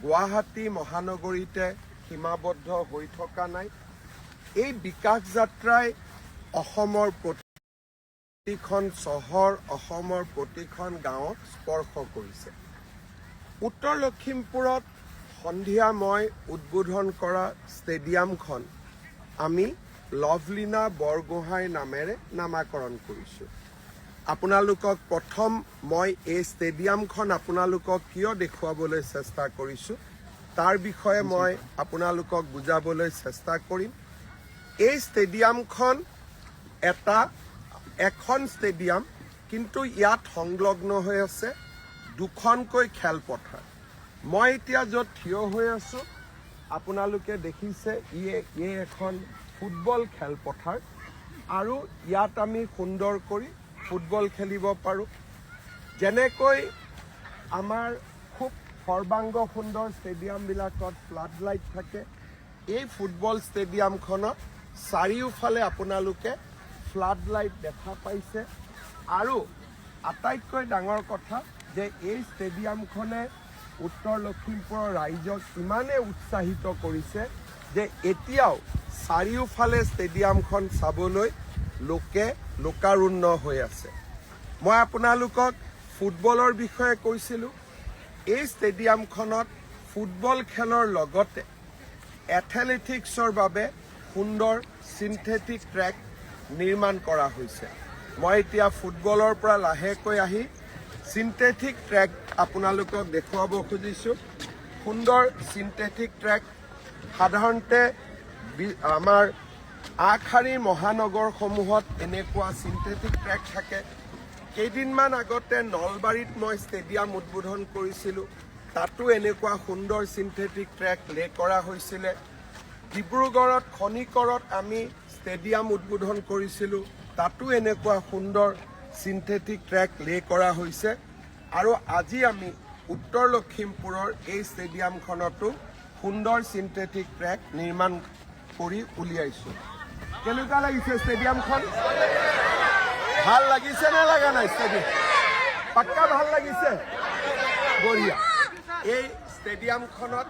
গুৱাহাটী মহানগৰীতে সীমাবদ্ধ হৈ থকা নাই। এই বিকাশ যাত্ৰাই অসমৰ প্ৰতিখন চহৰ, অসমৰ প্ৰতিখন গাঁৱক স্পৰ্শ কৰিছে। উত্তৰ লখিমপুৰত সন্ধিয়া মই উদ্বোধন কৰা ষ্টেডিয়ামখন আমি লভলীনা বৰগোহাঁই নামেৰে নামাকৰণ কৰিছোঁ। আপোনালোকক প্ৰথম মই এই ষ্টেডিয়ামখন আপোনালোকক কিয় দেখুৱাবলৈ চেষ্টা কৰিছোঁ তাৰ বিষয়ে মই আপোনালোকক বুজাবলৈ চেষ্টা কৰিম। এই ষ্টেডিয়ামখন এখন ষ্টেডিয়াম, কিন্তু ইয়াত সংলগ্ন হৈ আছে দুখনকৈ খেলপথাৰ। মই এতিয়া য'ত থিয় হৈ আছোঁ আপোনালোকে দেখিছে ই এখন ফুটবল খেলপথাৰ, আৰু ইয়াত আমি সুন্দৰ কৰি ফুটবল খেলিব পাৰোঁ। যেনেকৈ আমাৰ খুব সৰ্বাংগ সুন্দৰ ষ্টেডিয়ামবিলাকত ফ্লাড লাইট থাকে, এই ফুটবল ষ্টেডিয়ামখনত চাৰিওফালে আপোনালোকে ফ্লাড লাইট দেখা পাইছে। আৰু আটাইতকৈ ডাঙৰ কথা যে এই ষ্টেডিয়ামখনে উত্তৰ লখিমপুৰৰ ৰাইজক ইমানেই উৎসাহিত কৰিছে যে এতিয়াও চাৰিওফালে ষ্টেডিয়ামখন চাবলৈ লোকে লোকাৰুণ্ণ হৈ আছে। মই আপোনালোকক ফুটবলৰ বিষয়ে কৈছিলোঁ। এই ষ্টেডিয়ামখনত ফুটবল খেলৰ লগতে এথলেটিক্সৰ বাবে সুন্দৰ চিন্থেটিক ট্ৰেক নিৰ্মাণ কৰা হৈছে। মই এতিয়া ফুটবলৰ পৰা লাহেকৈ আহি চিন্থেটিক ট্ৰেক আপোনালোকক দেখুৱাব খুজিছোঁ। সুন্দৰ চিন্থেটিক ট্ৰেক সাধাৰণতে আমাৰ আগশাৰীৰ মহানগৰসমূহত এনেকুৱা চিন্থেটিক ট্ৰেক থাকে। কেইদিনমান আগতে নলবাৰীত মই ষ্টেডিয়াম উদ্বোধন কৰিছিলোঁ, তাতো এনেকুৱা সুন্দৰ চিন্থেটিক ট্ৰেক লে কৰা হৈছিলে। ডিব্ৰুগড়ত খনিকৰত আমি ষ্টেডিয়াম উদ্বোধন কৰিছিলোঁ, তাতো এনেকুৱা সুন্দৰ চিন্থেটিক ট্ৰেক লে কৰা হৈছে। আৰু আজি আমি উত্তৰ লখিমপুৰৰ এই ষ্টেডিয়ামখনতো সুন্দৰ চিন্থেটিক ট্ৰেক নিৰ্মাণ কৰি উলিয়াইছোঁ। কেনেকুৱা লাগিছে ষ্টেডিয়ামখন? ভাল লাগিছে নে লগা নাই? ষ্টেডিয়াম পাক্কা ভাল লাগিছে? বঢ়িয়া। এই ষ্টেডিয়ামখনত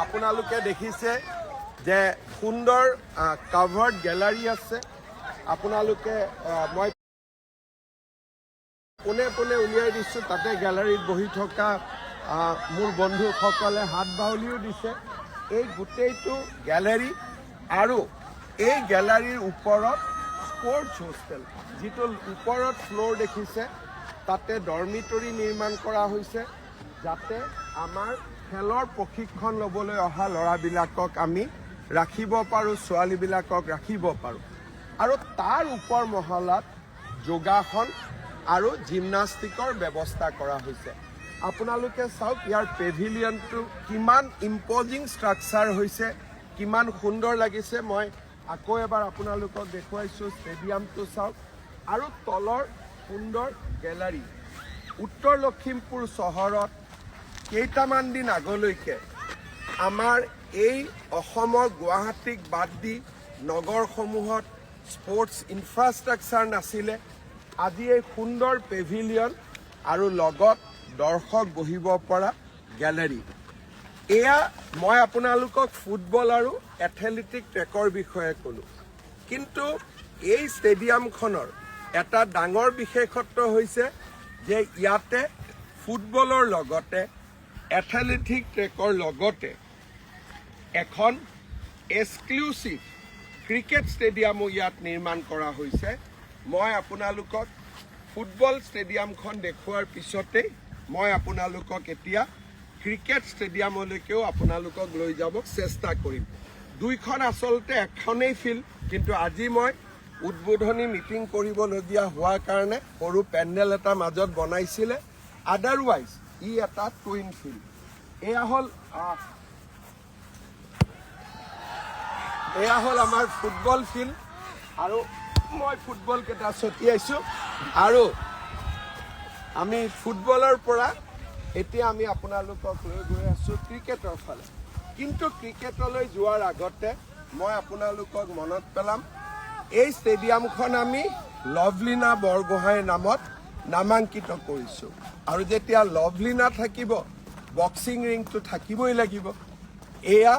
আপোনালোকে দেখিছে যে সুন্দৰ কাভাৰ্ড গেলাৰী আছে। আপোনালোকে মই পোনে পোনে উলিয়াই দিছোঁ, তাতে গেলাৰীত বহি থকা মোৰ বন্ধুসকলে হাত বাউলিও দিছে। এই গোটেইটো গেলাৰী, আৰু এই গেলাৰীৰ ওপৰত স্পৰ্টছ হোষ্টেল, যিটো ওপৰত ফ্ল'ৰ দেখিছে তাতে ডৰ্মিটৰী নিৰ্মাণ কৰা হৈছে, যাতে আমাৰ খেলৰ প্ৰশিক্ষণ ল'বলৈ অহা ল'ৰাবিলাকক আমি ৰাখিব পাৰোঁ, ছোৱালীবিলাকক ৰাখিব পাৰোঁ। আৰু তাৰ ওপৰ মহলাত যোগাসন আৰু জিমনাষ্টিকৰ ব্যৱস্থা কৰা হৈছে। আপোনালোকে চাওক ইয়াৰ পেভিলিয়নটো কিমান ইম্পজিং ষ্ট্ৰাকচাৰ হৈছে, কিমান সুন্দৰ লাগিছে। মই আকৌ এবাৰ আপোনালোকক দেখুৱাইছোঁ। ষ্টেডিয়ামটো চাওক, আৰু তলৰ সুন্দৰ গেলাৰী। উত্তৰ লখিমপুৰ চহৰত কেইটামান দিন আগলৈকে আমাৰ এই অসমৰ গুৱাহাটীক বাদ দি নগৰসমূহত স্পৰ্টছ ইনফ্ৰাষ্ট্ৰাকচাৰ নাছিলে। আজি এই সুন্দৰ পেভিলিয়ন আৰু লগত দৰ্শক বহিব পৰা গেলাৰী। এয়া মই আপোনালোকক ফুটবল আৰু এথলেটিক ট্ৰেকৰ বিষয়ে ক'লোঁ, কিন্তু এই ষ্টেডিয়ামখনৰ এটা ডাঙৰ বিশেষত্ব হৈছে যে ইয়াতে ফুটবলৰ লগতে এথলেটিক ট্ৰেকৰ লগতে এখন এক্সক্লুচিভ ক্ৰিকেট ষ্টেডিয়ামো ইয়াত নিৰ্মাণ কৰা হৈছে। মই আপোনালোকক ফুটবল ষ্টেডিয়ামখন দেখুওৱাৰ পিছতেই মই আপোনালোকক এতিয়া ক্ৰিকেট ষ্টেডিয়ামলৈকেও আপোনালোকক লৈ যাব চেষ্টা কৰিম। দুইখন আচলতে এখনেই ফিল্ড, কিন্তু আজি মই উদ্বোধনী মিটিং কৰিবলগীয়া হোৱাৰ কাৰণে সৰু পেণ্ডেল এটা মাজত বনাইছিলে। আদাৰৱাইজ ই এটা টুইন ফিল্ড। এয়া হ'ল আমাৰ ফুটবল ফিল্ড, আৰু মই ফুটবল কেইটা ছটিয়াইছোঁ। আৰু আমি ফুটবলৰ পৰা এতিয়া আমি আপোনালোকক লৈ গৈ আছোঁ ক্ৰিকেটৰ ফালে। কিন্তু ক্ৰিকেটলৈ যোৱাৰ আগতে মই আপোনালোকক মনত পেলাম, এই ষ্টেডিয়ামখন আমি লভলীনা বৰগোহাঁইৰ নামত নামাঙ্কিত কৰিছোঁ। আৰু যেতিয়া লভলীনা থাকিব, বক্সিং ৰিংটো থাকিবই লাগিব। এয়া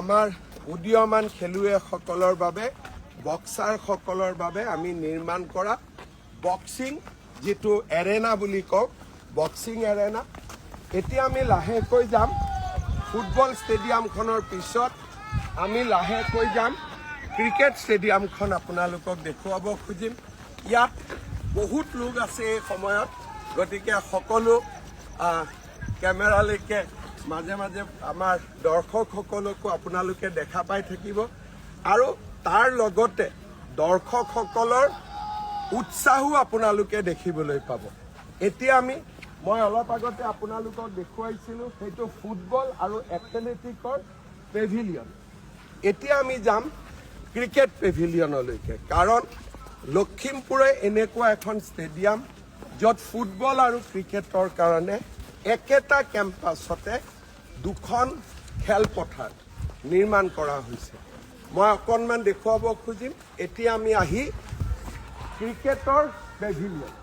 আমাৰ উদীয়মান খেলুৱৈসকলৰ বাবে বক্সাৰসকলৰ বাবে আমি নিৰ্মাণ কৰা বক্সিং যিটো এৰেনা বুলি কওঁ, বক্সিং এৰেনা। এতিয়া আমি লাহেকৈ যাম ফুটবল ষ্টেডিয়ামখনৰ পিছত আমি লাহেকৈ যাম ক্ৰিকেট ষ্টেডিয়ামখন আপোনালোকক দেখুৱাব খুজিম। ইয়াত বহুত লোক আছে এই সময়ত, গতিকে সকলো কেমেৰালৈকে মাজে মাজে আমাৰ দৰ্শকসকলকো আপোনালোকে দেখা পাই থাকিব আৰু তাৰ লগতে দৰ্শকসকলৰ উৎসাহো আপোনালোকে দেখিবলৈ পাব। এতিয়া মই অলপ আগতে আপোনালোকক দেখুৱাইছিলোঁ সেইটো ফুটবল আৰু এথলেটিকৰ পেভিলিয়ন। এতিয়া আমি যাম ক্ৰিকেট পেভিলিয়নলৈকে, কাৰণ লখিমপুৰে এনেকুৱা এখন ষ্টেডিয়াম য'ত ফুটবল আৰু ক্ৰিকেটৰ কাৰণে একেটা কেম্পাছতে দুখন খেলপথাৰ নিৰ্মাণ কৰা হৈছে। মই অকণমান দেখুৱাব খুজিম। এতিয়া আমি আহি ক্ৰিকেটৰ পেভিলিয়ন,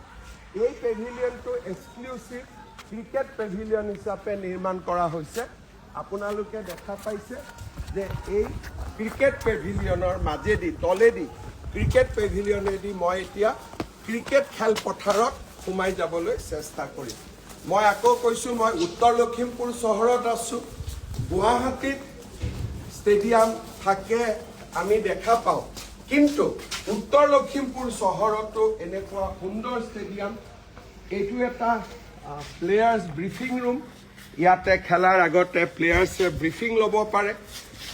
এই পেভিলিয়নটো এক্সক্লুচিভ ক্ৰিকেট পেভিলিয়ন হিচাপে নিৰ্মাণ কৰা হৈছে। আপোনালোকে দেখা পাইছে যে এই ক্ৰিকেট পেভিলিয়নৰ মাজেদি তলেদি ক্ৰিকেট পেভিলিয়নেদি মই এতিয়া ক্ৰিকেট খেলপথাৰত সোমাই যাবলৈ চেষ্টা কৰিম। মই আকৌ কৈছোঁ, মই উত্তৰ লখিমপুৰ চহৰত আছোঁ। গুৱাহাটীত ষ্টেডিয়াম থাকে আমি দেখা পাওঁ, কিন্তু উত্তৰ লখিমপুৰ চহৰতো এনেকুৱা সুন্দৰ ষ্টেডিয়াম। এইটো এটা প্লেয়াৰ্ছ ব্ৰিফিং ৰুম। ইয়াতে খেলাৰ আগতে প্লেয়াৰ্ছে ব্ৰিফিং ল'ব পাৰে।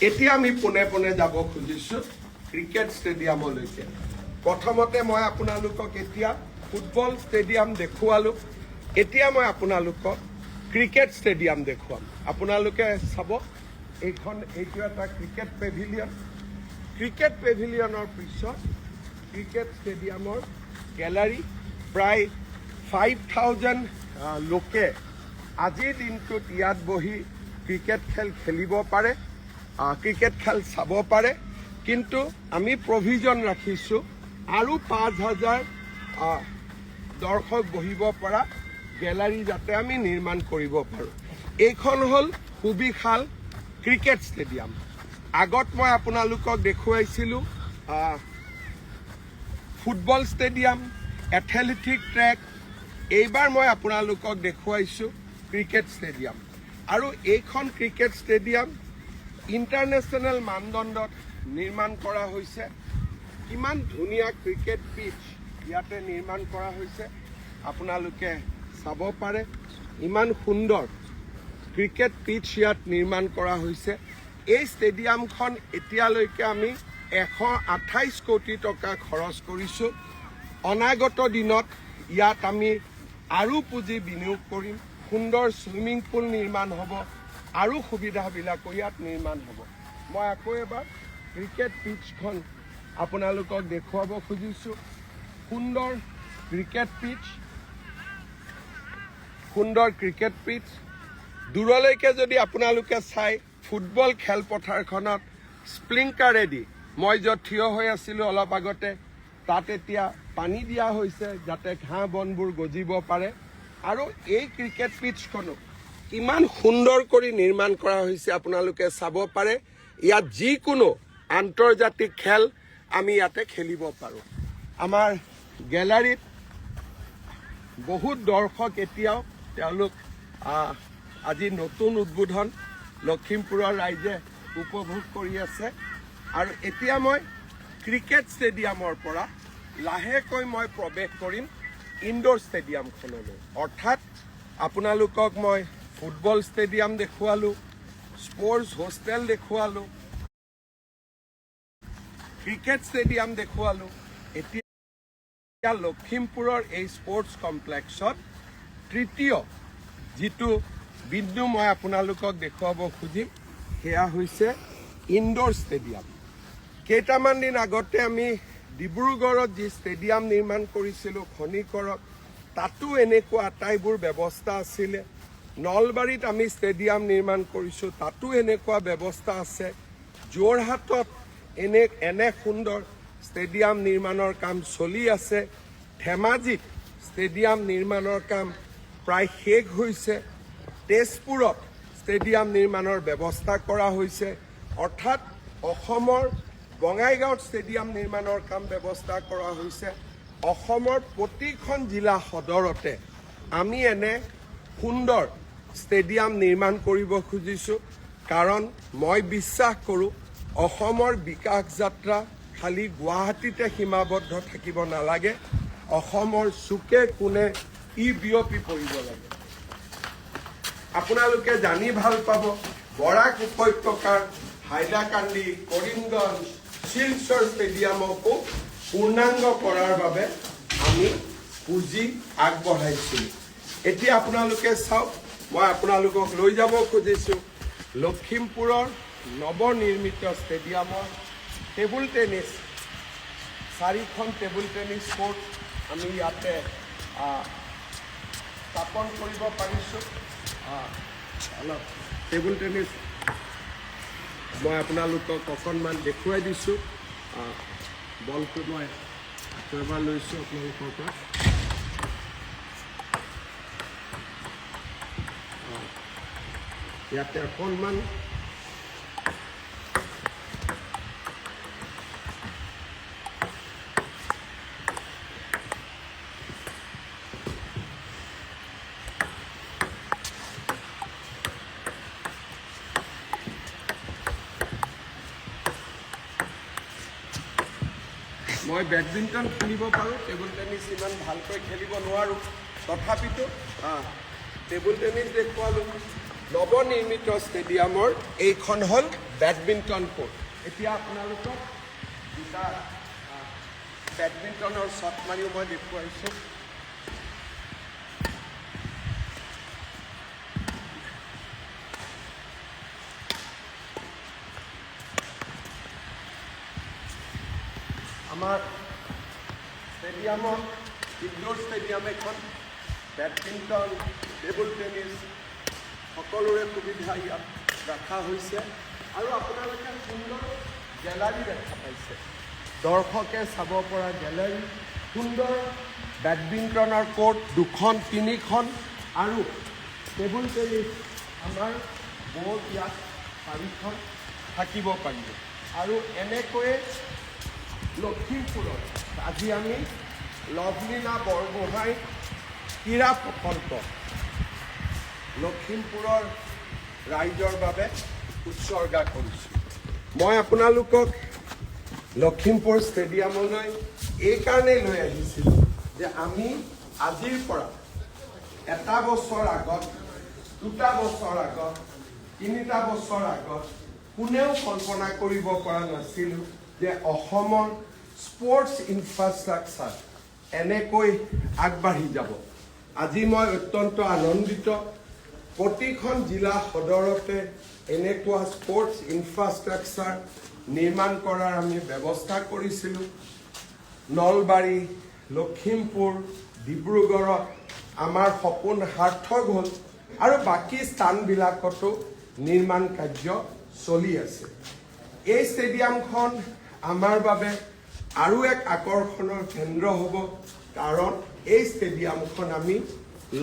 এতিয়া আমি পোনে পোনে যাব খুজিছোঁ ক্ৰিকেট ষ্টেডিয়ামলৈকে। প্ৰথমতে মই আপোনালোকক এতিয়া ফুটবল ষ্টেডিয়াম দেখুৱালোঁ, এতিয়া মই আপোনালোকক ক্ৰিকেট ষ্টেডিয়াম দেখুৱাম। আপোনালোকে চাব, এইটো এটা ক্ৰিকেট পেভিলিয়ন। ক্ৰিকেট পেভিলিয়নৰ পিছত ক্ৰিকেট ষ্টেডিয়ামৰ গেলাৰী। প্ৰায় 5000 লোকে আজিৰ দিনটোত ইয়াত বহি ক্ৰিকেট খেল খেলিব পাৰে, ক্ৰিকেট খেল চাব পাৰে। কিন্তু আমি প্ৰভিজন ৰাখিছোঁ আৰু 5000 দৰ্শক বহিব পৰা গেলাৰী যাতে আমি নিৰ্মাণ কৰিব পাৰোঁ। এইখন হ'ল সুবিশাল ক্ৰিকেট ষ্টেডিয়াম। আগত মই আপোনালোকক দেখুৱাইছিলোঁ ফুটবল ষ্টেডিয়াম, এথলেটিক ট্ৰেক। এইবাৰ মই আপোনালোকক দেখুৱাইছোঁ ক্ৰিকেট ষ্টেডিয়াম। আৰু এইখন ক্ৰিকেট ষ্টেডিয়াম ইণ্টাৰনেশ্যনেল মানদণ্ডত নিৰ্মাণ কৰা হৈছে। কিমান ধুনীয়া ক্ৰিকেট পিচ ইয়াতে নিৰ্মাণ কৰা হৈছে আপোনালোকে চাব পাৰে। ইমান সুন্দৰ ক্ৰিকেট পিচ ইয়াত নিৰ্মাণ কৰা হৈছে। এই ষ্টেডিয়ামখন এতিয়ালৈকে আমি 128 কোটি টকা খৰচ কৰিছোঁ। অনাগত দিনত ইয়াত আমি আৰু পুঁজি বিনিয়োগ কৰিম। সুন্দৰ ছুইমিং পুল নিৰ্মাণ হ'ব আৰু সুবিধাবিলাকো ইয়াত নিৰ্মাণ হ'ব। মই আকৌ এবাৰ ক্ৰিকেট পিচখন আপোনালোকক দেখুৱাব খুজিছোঁ। সুন্দৰ ক্ৰিকেট পিচ, সুন্দৰ ক্ৰিকেট পিচ। দূৰলৈকে যদি আপোনালোকে চাই ফুটবল খেলপথাৰখনত স্প্ৰিংকাৰেদি, মই য'ত থিয় হৈ আছিলোঁ অলপ আগতে, তাত এতিয়া পানী দিয়া হৈছে যাতে ঘাঁহ বনবোৰ গজিব পাৰে। আৰু এই ক্ৰিকেট পিচখনো ইমান সুন্দৰ কৰি নিৰ্মাণ কৰা হৈছে আপোনালোকে চাব পাৰে। ইয়াত যিকোনো আন্তৰ্জাতিক খেল আমি ইয়াতে খেলিব পাৰোঁ। আমাৰ গেলাৰীত বহুত দৰ্শক এতিয়াও, তেওঁলোক আজি নতুন উদ্বোধন লখিমপুৰৰ ৰাইজে উপভোগ কৰি আছে। আৰু এতিয়া মই ক্ৰিকেট ষ্টেডিয়ামৰ পৰা লাহেকৈ মই প্ৰৱেশ কৰিম ইনডোৰ ষ্টেডিয়ামখনলৈ। অৰ্থাৎ আপোনালোকক মই ফুটবল ষ্টেডিয়াম দেখুৱালোঁ, স্পৰ্টছ হোষ্টেল দেখুৱালোঁ, ক্ৰিকেট ষ্টেডিয়াম দেখুৱালোঁ। এতিয়া লখিমপুৰৰ এই স্পৰ্টছ কমপ্লেক্সত তৃতীয় যিটো বিন্দু মই আপোনালোকক দেখুৱাব খুজিম, সেয়া হৈছে ইনডোৰ ষ্টেডিয়াম। কেইটামান দিন আগতে আমি ডিব্ৰুগড়ত যি ষ্টেডিয়াম নিৰ্মাণ কৰিছিলোঁ খনিকৰত, তাতো এনেকুৱা আটাইবোৰ ব্যৱস্থা আছিলে। নলবাৰীত আমি ষ্টেডিয়াম নিৰ্মাণ কৰিছোঁ, তাতো এনেকুৱা ব্যৱস্থা আছে। যোৰহাটত এনে সুন্দৰ ষ্টেডিয়াম নিৰ্মাণৰ কাম চলি আছে। ধেমাজিত ষ্টেডিয়াম নিৰ্মাণৰ কাম প্ৰায় শেষ হৈছে। তেজপুৰত ষ্টেডিয়াম নিৰ্মাণৰ ব্যৱস্থা কৰা হৈছে অৰ্থাৎ অসমৰ বঙাইগাঁৱত ষ্টেডিয়াম নিৰ্মাণৰ কাম ব্যৱস্থা কৰা হৈছে অসমৰ প্ৰতিখন জিলা সদৰতে আমি এনে সুন্দৰ ষ্টেডিয়াম নিৰ্মাণ কৰিব খুজিছোঁ কাৰণ মই বিশ্বাস কৰোঁ অসমৰ বিকাশ যাত্ৰা খালি গুৱাহাটীতে সীমাবদ্ধ থাকিব নালাগে অসমৰ চুকে কোণে বিয়পি পৰিব লাগে আপোনালোকে জানি ভাল পাব বৰাক উপত্যকাৰ হাইলাকান্দি কৰিমগঞ্জ শিলচৰ ষ্টেডিয়ামকো পূৰ্ণাংগ কৰাৰ বাবে আমি পুঁজি আগবঢ়াইছিলোঁ এতিয়া আপোনালোকে চাওক মই আপোনালোকক লৈ যাব খুজিছোঁ লখিমপুৰৰ নৱনিৰ্মিত ষ্টেডিয়ামৰ টেবুল টেনিছ 4খন টেবুল টেনিছ কোৰ্ট আমি ইয়াতে স্থাপন কৰিব পাৰিছোঁ অলপ টেবুল টেনিছ মই আপোনালোকক অকণমান দেখুৱাই দিছোঁ বলটো মই এবাৰ লৈছোঁ আপোনালোকৰ পৰা ইয়াতে অকণমান মই বেডমিণ্টন খেলিব পাৰোঁ টেবুল টেনিছ ইমান ভালকৈ খেলিব নোৱাৰোঁ তথাপিতো টেবুল টেনিছ দেখুৱালোঁ নৱনিৰ্মিত ষ্টেডিয়ামৰ এইখন হ'ল বেডমিণ্টন কোৰ্ট এতিয়া আপোনালোকক দুটা বেডমিণ্টনৰ শ্বট মাৰিও মই দেখুৱাইছোঁ আমাৰ ষ্টেডিয়ামত ইনডোৰ ষ্টেডিয়াম এখন বেডমিণ্টন টেবুল টেনিছ সকলোৰে সুবিধা ইয়াত ৰখা হৈছে আৰু আপোনালোকে সুন্দৰ গেলাৰী দেখা পাইছে দৰ্শকে চাব পৰা গেলাৰী সুন্দৰ বেডমিণ্টনৰ কোৰ্ট 2খন 3খন আৰু টেবুল টেনিছ আমাৰ বৰ্ড ইয়াত 4খন থাকিব পাৰিব আৰু এনেকৈয়ে লখিমপুৰত আজি আমি লভলীনা বৰগোহাঁই ক্ৰীড়া প্ৰকল্প লখিমপুৰৰ ৰাইজৰ বাবে উৎসৰ্গা কৰিছোঁ মই আপোনালোকক লখিমপুৰ ষ্টেডিয়ামলৈ এইকাৰণেই লৈ আহিছিলোঁ যে আমি আজিৰ পৰা এটা বছৰ আগত 2টা বছৰ আগত 3টা বছৰ আগত কোনেও কল্পনা কৰিব পৰা নাছিলোঁ যে অসমৰ স্পৰ্টছ ইনফ্ৰাষ্ট্ৰাকচাৰ এনেকৈ আগবাঢ়ি যাব আজি মই অত্যন্ত আনন্দিত প্ৰতিখন জিলা সদৰতে এনেকুৱা স্পৰ্টছ ইনফ্ৰাষ্ট্ৰাকচাৰ নিৰ্মাণ কৰাৰ আমি ব্যৱস্থা কৰিছিলোঁ নলবাৰী লখিমপুৰ ডিব্ৰুগড়ত আমাৰ সপোন সাৰ্থক হ'ল আৰু বাকী স্থানবিলাকতো নিৰ্মাণ কাৰ্য চলি আছে এই ষ্টেডিয়ামখন আমাৰ বাবে আৰু এক আকৰ্ষণৰ কেন্দ্ৰ হ'ব কাৰণ এই ষ্টেডিয়ামখন আমি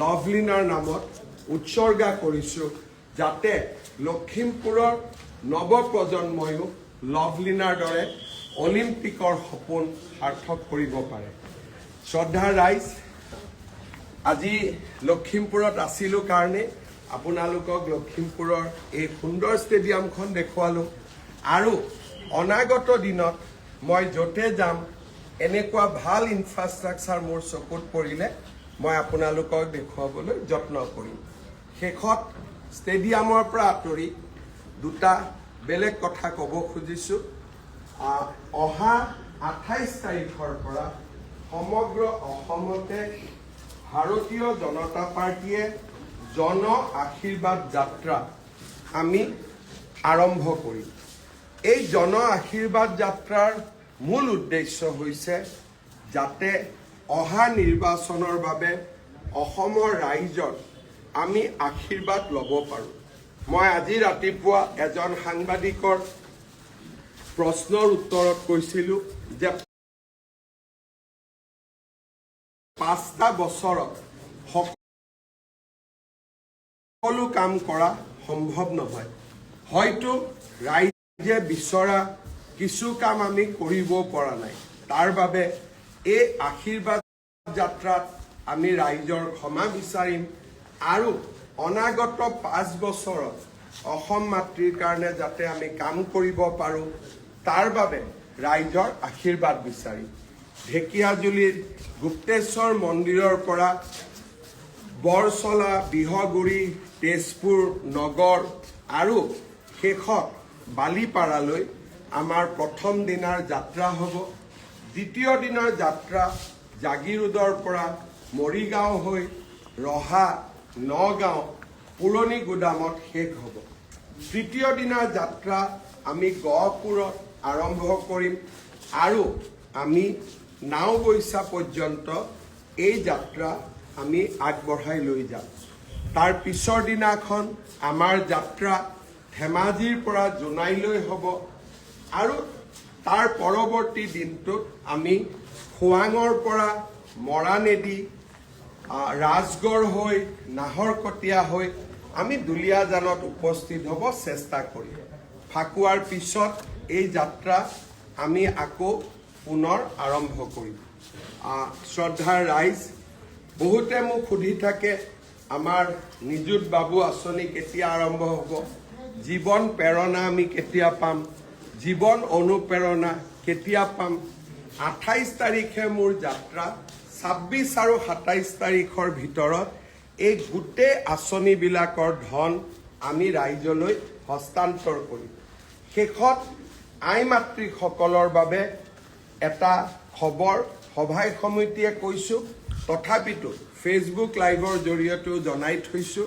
লভলীনাৰ নামত উৎসৰ্গা কৰিছোঁ যাতে লখিমপুৰৰ নৱপ্ৰজন্ময়ো লভলীনাৰ দৰে অলিম্পিকৰ সপোন সাৰ্থক কৰিব পাৰে শ্ৰদ্ধাৰ ৰাইজ আজি লখিমপুৰত আছিলোঁ কাৰণে আপোনালোকক লখিমপুৰৰ এই সুন্দৰ ষ্টেডিয়ামখন দেখুৱালোঁ আৰু অনাগত দিনত মই য'তে যাম এনেকুৱা ভাল ইনফ্ৰাষ্ট্ৰাকচাৰ মোৰ চকুত পৰিলে মই আপোনালোকক দেখুৱাবলৈ যত্ন কৰিম শেষত ষ্টেডিয়ামৰ পৰা আঁতৰি দুটা বেলেগ কথা ক'ব খুজিছোঁ অহা 28 তাৰিখৰ পৰা সমগ্ৰ অসমতে ভাৰতীয় জনতা পাৰ্টীয়ে জন আশীৰ্বাদ যাত্ৰা আমি আৰম্ভ কৰিম এই জন আশীৰ্বাদ যাত্ৰাৰ মূল উদ্দেশ্য হৈছে যাতে অহা নিৰ্বাচনৰ বাবে অসমৰ ৰাইজৰ আমি আশীৰ্বাদ ল'ব পাৰোঁ মই আজি ৰাতিপুৱা এজন সাংবাদিকৰ প্ৰশ্নৰ উত্তৰত কৈছিলোঁ যে 5টা বছৰত সকলো কাম কৰা সম্ভৱ নহয় হয়তো ৰাইজে বিচৰা কিছু কাম আমি কৰিব পৰা নাই তাৰ বাবে এই আশীৰ্বাদ যাত্ৰাত আমি ৰাইজৰ ক্ষমা বিচাৰিম আৰু অনাগত 5 বছৰত অসম মাতৃৰ কাৰণে যাতে আমি কাম কৰিব পাৰো তাৰ বাবে ৰাইজৰ আশীৰ্বাদ বিচাৰিম ঢেকিয়াজুলিৰ গুপ্তেশ্বৰ মন্দিৰৰ পৰা বৰচলা বিহগুৰি তেজপুৰ নগৰ আৰু শেষত বালিপাৰালৈ আমাৰ প্ৰথম দিনাৰ যাত্ৰা হ'ব দ্বিতীয় দিনৰ যাত্ৰা জাগিৰোডৰ পৰা মৰিগাঁও হৈ ৰহা নগাঁও পুৰণি গুদামত শেষ হ'ব তৃতীয় দিনৰ যাত্ৰা আমি গহপুৰত আৰম্ভ কৰিম আৰু আমি নাওবৈচা পৰ্যন্ত এই যাত্ৰা আমি আগবঢ়াই লৈ যাম তাৰ পিছৰ দিনাখন আমাৰ যাত্ৰা ধেমাজিৰ পৰা জোনাইলৈ হ'ব আৰু তাৰ পৰৱৰ্তী দিনটোত আমি খোৱাঙৰ পৰা মৰাণেদি ৰাজগড় হৈ নাহৰকটীয়া হৈ আমি দুলীয়াজানত উপস্থিত হ'ব চেষ্টা কৰিম ফাকুৱাৰ পিছত এই যাত্ৰা আমি আকৌ পুনৰ আৰম্ভ কৰিম শ্ৰদ্ধাৰ ৰাইজ বহুতে মোক সুধি থাকে আমাৰ নিযুত বাবু আঁচনি কেতিয়া আৰম্ভ হ'ব জীৱন প্ৰেৰণা আমি কেতিয়া পাম জীৱন অনুপ্ৰেৰণা কেতিয়া পাম 28 তাৰিখে মোৰ যাত্ৰা 26 আৰু 27 তাৰিখৰ ভিতৰত এই গোটেই আঁচনিবিলাকৰ ধন আমি ৰাইজলৈ হস্তান্তৰ কৰিম শেষত আই মাতৃসকলৰ বাবে এটা খবৰ সভাই সমিতিয়ে কৈছো তথাপিতো ফেচবুক লাইভৰ জৰিয়তেও জনাই থৈছো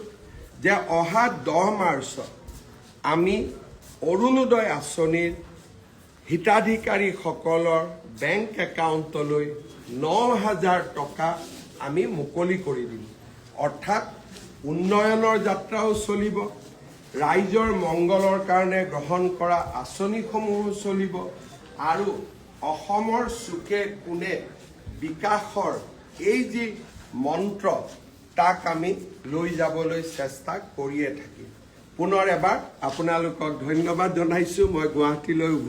যে অহা 10 মাৰ্চত আমি অৰুণোদয় আঁচনিৰ হিতাধিকাৰীসকলৰ বেংক একাউণ্টলৈ 9,000 টকা আমি মুকলি কৰি দিম অৰ্থাৎ উন্নয়নৰ যাত্ৰাও চলিব ৰাইজৰ মংগলৰ কাৰণে গ্ৰহণ কৰা আঁচনিসমূহো চলিব আৰু অসমৰ চুকে কোণে বিকাশৰ এই যি মন্ত্ৰ তাক আমি লৈ যাবলৈ চেষ্টা কৰিয়ে থাকিম পুনৰ এবাৰ আপোনালোকক ধন্যবাদ জনাইছো মই গুৱাহাটীলৈ